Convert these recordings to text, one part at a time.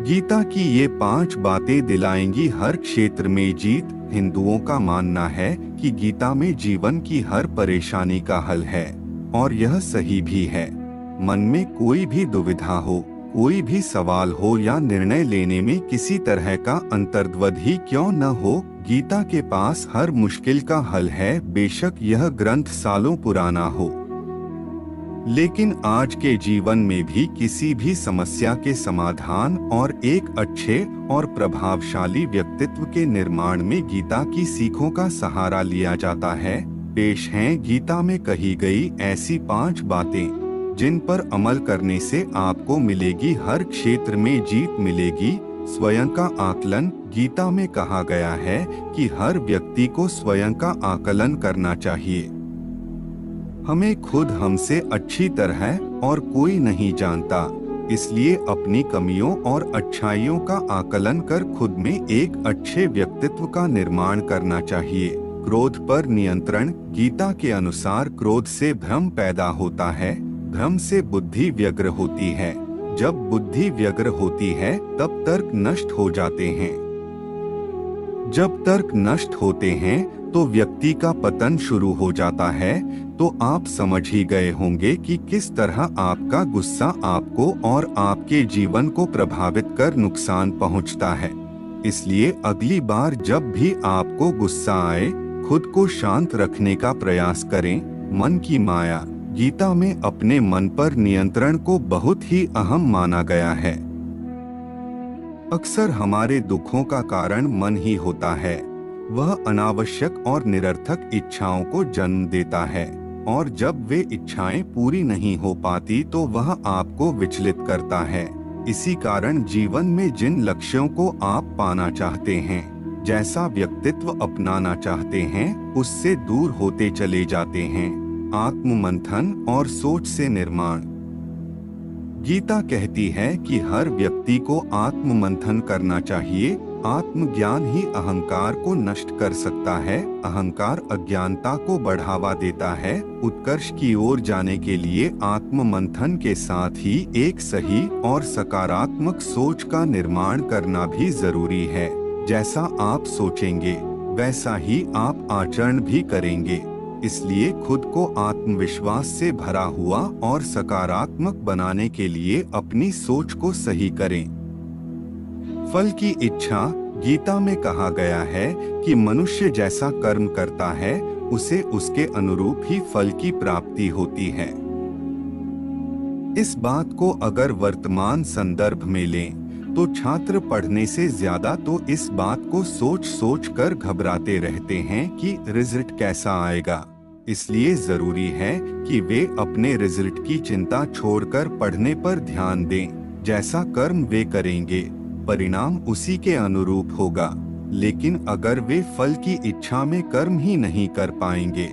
गीता की ये 5 बातें दिलाएंगी हर क्षेत्र में जीत। हिंदुओं का मानना है कि गीता में जीवन की हर परेशानी का हल है और यह सही भी है। मन में कोई भी दुविधा हो, कोई भी सवाल हो या निर्णय लेने में किसी तरह का अंतर्द्वंद ही क्यों न हो, गीता के पास हर मुश्किल का हल है। बेशक यह ग्रंथ सालों पुराना हो, लेकिन आज के जीवन में भी किसी भी समस्या के समाधान और एक अच्छे और प्रभावशाली व्यक्तित्व के निर्माण में गीता की सीखों का सहारा लिया जाता है। पेश हैं गीता में कही गई ऐसी 5 बातें जिन पर अमल करने से आपको मिलेगी हर क्षेत्र में जीत मिलेगी। स्वयं का आकलन। गीता में कहा गया है कि हर व्यक्ति को स्वयं का आकलन करना चाहिए। हमें खुद हमसे अच्छी तरह और कोई नहीं जानता, इसलिए अपनी कमियों और अच्छाइयों का आकलन कर खुद में एक अच्छे व्यक्तित्व का निर्माण करना चाहिए। क्रोध पर नियंत्रण। गीता के अनुसार क्रोध से भ्रम पैदा होता है, भ्रम से बुद्धि व्यग्र होती है, जब बुद्धि व्यग्र होती है तब तर्क नष्ट हो जाते हैं, जब तर्क नष्ट होते हैं तो व्यक्ति का पतन शुरू हो जाता है। तो आप समझ ही गए होंगे कि किस तरह आपका गुस्सा आपको और आपके जीवन को प्रभावित कर नुकसान पहुंचता है। इसलिए अगली बार जब भी आपको गुस्सा आए, खुद को शांत रखने का प्रयास करें। मन की माया। गीता में अपने मन पर नियंत्रण को बहुत ही अहम माना गया है। अक्सर हमारे दुखों का कारण मन ही होता है। वह अनावश्यक और निरर्थक इच्छाओं को जन्म देता है और जब वे इच्छाएं पूरी नहीं हो पाती तो वह आपको विचलित करता है। इसी कारण जीवन में जिन लक्ष्यों को आप पाना चाहते हैं, जैसा व्यक्तित्व अपनाना चाहते हैं, उससे दूर होते चले जाते हैं। आत्ममंथन और सोच से निर्माण। गीता कहती है कि हर व्यक्ति को आत्ममंथन करना चाहिए। आत्मज्ञान ही अहंकार को नष्ट कर सकता है। अहंकार अज्ञानता को बढ़ावा देता है। उत्कर्ष की ओर जाने के लिए आत्ममंथन के साथ ही एक सही और सकारात्मक सोच का निर्माण करना भी जरूरी है। जैसा आप सोचेंगे वैसा ही आप आचरण भी करेंगे। इसलिए खुद को आत्मविश्वास से भरा हुआ और सकारात्मक बनाने के लिए अपनी सोच को सही करें। फल की इच्छा। गीता में कहा गया है कि मनुष्य जैसा कर्म करता है उसे उसके अनुरूप ही फल की प्राप्ति होती है। इस बात को अगर वर्तमान संदर्भ में लें तो छात्र पढ़ने से ज्यादा तो इस बात को सोच सोच कर घबराते रहते हैं कि रिजल्ट कैसा आएगा। इसलिए जरूरी है कि वे अपने रिजल्ट की चिंता छोड़कर पढ़ने पर ध्यान दें। जैसा कर्म वे करेंगे परिणाम उसी के अनुरूप होगा। लेकिन अगर वे फल की इच्छा में कर्म ही नहीं कर पाएंगे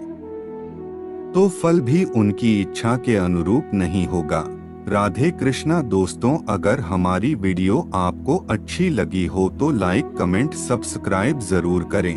तो फल भी उनकी इच्छा के अनुरूप नहीं होगा। राधे कृष्णा। दोस्तों, अगर हमारी वीडियो आपको अच्छी लगी हो तो लाइक, कमेंट, सब्सक्राइब जरूर करें।